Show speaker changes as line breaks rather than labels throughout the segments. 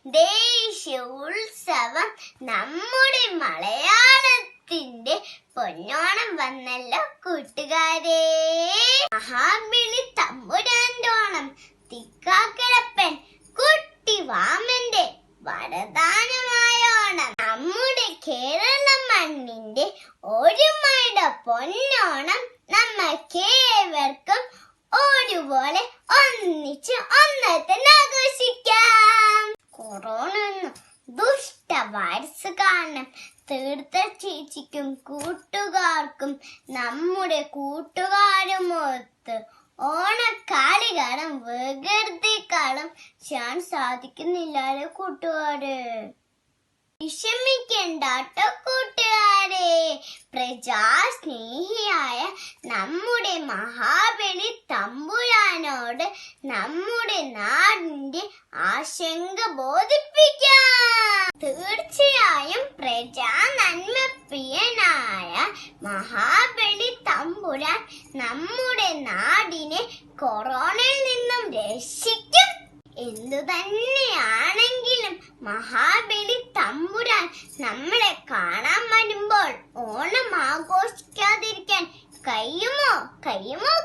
ദേശീയ ഉത്സവം നമ്മുടെ മലയാളത്തിന്റെ പൊന്നോണം വന്നല്ലോ കൂട്ടുകാരെ. മഹാബലി തമ്പുരാന്റെ ഓണം, തിക്കാക്കിളപ്പൻ കുട്ടി വാമന്റെ വരദാനമായ ഓണം, നമ്മുടെ കേരള മണ്ണിന്റെ ഒരുമയുടെ പൊന്നോണം നമ്മൾക്കേവർക്കും ഒരുപോലെ ഒന്നിച്ച് ഒന്നത്തിന് ആഘോഷിക്കാം. കൊറോണ എന്ന ദുഷ്ട വൈറസ് കാരണം തീർത്ഥ ചേച്ചിക്കും കൂട്ടുകാർക്കും നമ്മുടെ കൂട്ടുകാരുമൊത്ത് ഓണക്കാളികളും വികൃതികളും ചെയ്യാൻ സാധിക്കുന്നില്ലല്ലോ കൂട്ടുകാര്. വിഷമിക്കണ്ടാട്ടോ കൂട്ടുകാരെ. പ്രജാസ്നേഹിയായ നമ്മുടെ മഹാബലി തമ്പുരാനോട് നമ്മുടെ നാടിന്റെ ആശങ്ക ബോധിപ്പിക്കാം. തീർച്ചയായും പ്രജാ നന്മ പ്രിയനായ മഹാബലി തമ്പുരാൻ നമ്മുടെ നാടിനെ കൊറോണയിൽ നിന്നും രക്ഷിക്കും. എന്തു തന്നെയാണെങ്കിലും മഹാബലി തമ്പുരാൻ നമ്മളെ കാണാൻ വരുമ്പോൾ ഓണം ആഘോഷിക്കാതിരിക്കാൻ കഴിയുമോ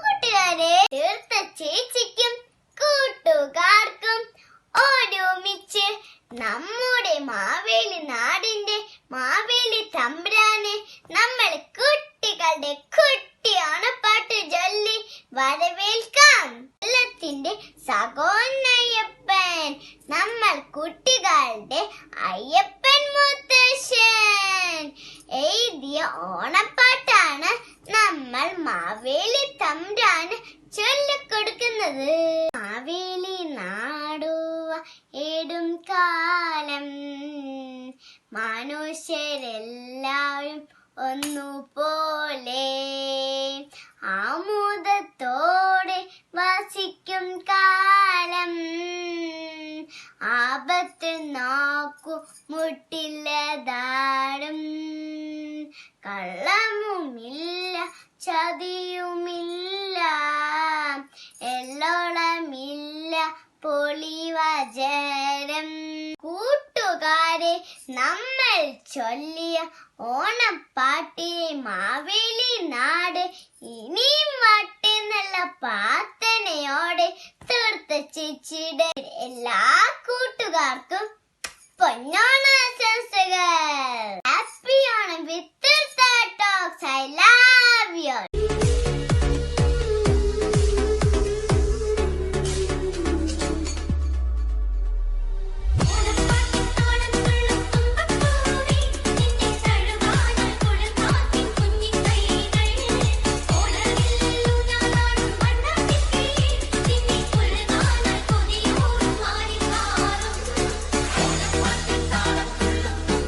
കൂട്ടുകാരെ? തീർത്ഥ ചേച്ചിക്കും കൂട്ടുകാർക്കും ഒരുമിച്ച് നമ്മുടെ മാവേലി നാടിന്റെ മാവേലി തമ്പുരാനെ നമ്മൾ കുട്ടികളുടെ കുട്ടി ഓണപ്പാട്ട് ചൊല്ലി വരവേൽക്കാം. കേരളത്തിന്റെ സഹോദരനയ്യപ്പൻ, നമ്മൾ കുട്ടികളുടെ അയ്യപ്പൻ മുത്തശ്ശൻ എഴുതിയ ഓണപ്പാട്ടാണ് നമ്മൾ മാവേലി തമ്പുരാന് ചൊല്ലിക്കൊടുക്കുന്നത്. മാവേലി നാടുവ ഏടും കാലം, മനുഷ്യരെല്ലാവരും ഒന്നുപോലെ ആമോദത്തോടെ വസിക്കും കാലം, ആപത്ത് നോക്കു മുട്ടില്ലതാടും, കള്ളമുമില്ല ചതിയുമില്ല, എല്ലോളമില്ല പൊളിവചരം. കൂട്ടുകാരെ, നമ്മൾ ചൊല്ലിയ ഓണപ്പാട്ടിലെ മാവേലി നാട് ഇനിയും വട്ടെന്നുള്ള പ്രാർത്ഥനയോടെ തീർത്ഥ ചേച്ചിയുടെ എല്ലാ കൂട്ടുകാർക്കും പൊന്നോണ